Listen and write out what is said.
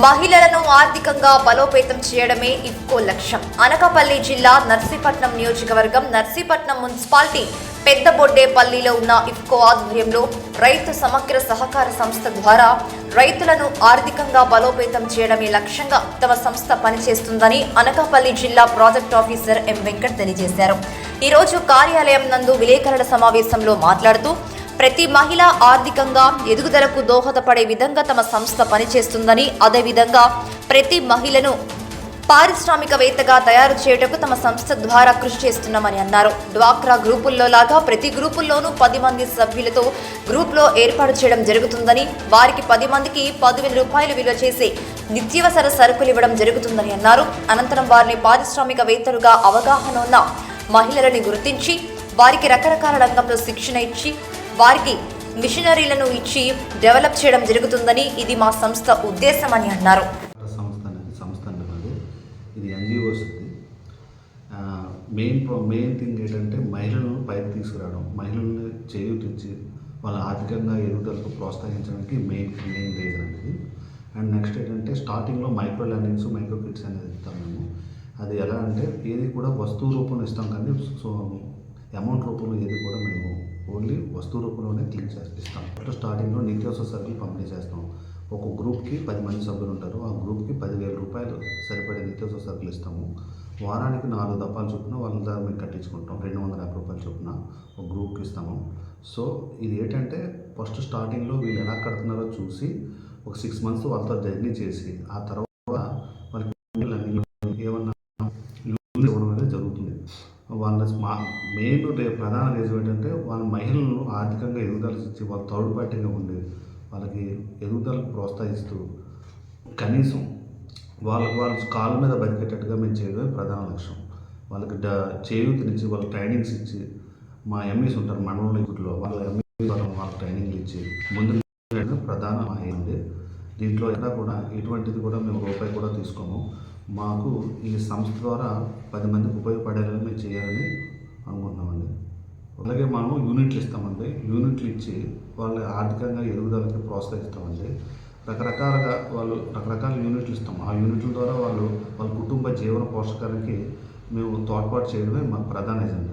మహిళలను ఆర్థికంగా బలోపేతం చేయడమే ఇఫ్కో లక్ష్యం. అనకాపల్లి జిల్లా నర్సీపట్నం నియోజకవర్గం నర్సీపట్నం మున్సిపాలిటీ పెద్దబొడ్డేపల్లిలో ఉన్న ఇఫ్కో ఆధ్వర్యంలో రైతు సమగ్ర సహకార సంస్థ ద్వారా రైతులను ఆర్థికంగా బలోపేతం చేయడమే లక్ష్యంగా తమ సంస్థ పనిచేస్తుందని అనకాపల్లి జిల్లా ప్రాజెక్ట్ ఆఫీసర్ ఎం వెంకట్ తెలియజేశారు. ఈరోజు కార్యాలయం నందు విలేకరుల సమావేశంలో మాట్లాడుతూ ప్రతి మహిళ ఆర్థికంగా ఎదుగుదలకు దోహదపడే విధంగా తమ సంస్థ పనిచేస్తుందని, అదేవిధంగా ప్రతి మహిళను పారిశ్రామికవేత్తగా తయారు చేయటకు తమ సంస్థ ద్వారా కృషి చేస్తున్నామని అన్నారు. డ్వాక్రా గ్రూపుల్లో లాగా ప్రతి గ్రూపుల్లోనూ 10 మంది సభ్యులతో గ్రూప్లో ఏర్పాటు చేయడం జరుగుతుందని, వారికి 10 మందికి 10,000 రూపాయలు విలువ చేసే నిత్యావసర సరుకులు ఇవ్వడం జరుగుతుందని అన్నారు. అనంతరం వారిని పారిశ్రామికవేత్తలుగా అవగాహన ఉన్న మహిళలని గుర్తించి వారికి రకరకాల రంగంలో శిక్షణ ఇచ్చి వారికి మిషనరీలను ఇచ్చి డెవలప్ చేయడం జరుగుతుందని, ఇది మా సంస్థ ఉద్దేశమని అన్నారు. సంస్థ అనేది ఇది ఎన్జిఓస్. మెయిన్ థింగ్ ఏంటంటే మహిళలను పైకి తీసుకురావడం, మహిళలను చేయూతించి వాళ్ళ ఆర్థికంగా ఎదుగుదలకు ప్రోత్సహించడానికి మెయిన్ రీజన్ అనేది. అండ్ నెక్స్ట్ ఏంటంటే స్టార్టింగ్లో మైక్రో లెర్నింగ్స్, మైక్రో కిట్స్ అనేది ఇస్తాం మేము. అది ఎలా అంటే ఏది కూడా వస్తువు రూపంలో ఇస్తాం, కానీ సో అమౌంట్ రూపంలో ఏది కూడా మేము ఓన్లీ వస్తువు రూపంలోనే ఇస్తాం. అట్లా స్టార్టింగ్లో నిత్యావసర సరుకులు పంపిణీ చేస్తాం. ఒక గ్రూప్కి 10 మంది సభ్యులు ఉంటారు. ఆ గ్రూప్కి 10,000 రూపాయలు సరిపడే నిత్యావసర సరుకులు ఇస్తాము. వారానికి 4 దఫాలు చొప్పున వాళ్ళ ద్వారా మేము కట్టించుకుంటాం. 250 రూపాయలు చొప్పున ఒక గ్రూప్కి ఇస్తాము. సో ఇది ఏంటంటే ఫస్ట్ స్టార్టింగ్లో వీళ్ళు ఎలా కడుతున్నారో చూసి ఒక 6 మంత్స్ వాళ్ళతో జర్నీ చేసి ఆ తర్వాత వాళ్ళకి ఏమన్నా ఇవ్వడం అనేది జరుగుతుంది. వాళ్ళ మెయిన్ ప్రధాన రీజన్ ఏంటంటే వాళ్ళ మహిళలను ఆర్థికంగా ఎదుగుదల ఇచ్చి వాళ్ళ థర్డ్ పార్టీగా ఉండి వాళ్ళకి ఎదుగుదలకు ప్రోత్సహిస్తూ కనీసం వాళ్ళ కాళ్ళ మీద బతికేటట్టుగా మేము చేయడమే ప్రధాన లక్ష్యం. వాళ్ళకి చేయూతనిచ్చి వాళ్ళకి ట్రైనింగ్స్ ఇచ్చి, మా ఎంఈస్ ఉంటారు మండలంలో, వాళ్ళ ఎంఈ వాళ్ళకి ట్రైనింగ్లు ఇచ్చి ముందు ప్రధాన అయింది. దీంట్లో ఎక్కడ కూడా ఎటువంటిది కూడా మేము రూపాయి కూడా తీసుకోము. మాకు ఈ సంస్థ ద్వారా 10 మందికి ఉపయోగపడేలా మేము చేయాలని అనుకుంటున్నామండి. అలాగే మనం యూనిట్లు ఇస్తామండి. యూనిట్లు ఇచ్చి వాళ్ళ ఆర్థికంగా ఎదుగుదలకి ప్రోత్సహిస్తామండి. రకరకాల యూనిట్లు ఇస్తాం. ఆ యూనిట్ల ద్వారా వాళ్ళ కుటుంబ జీవన పోషకానికి మేము తోడ్పాటు చేయడమే మాకు ప్రధాన ఎజెండా.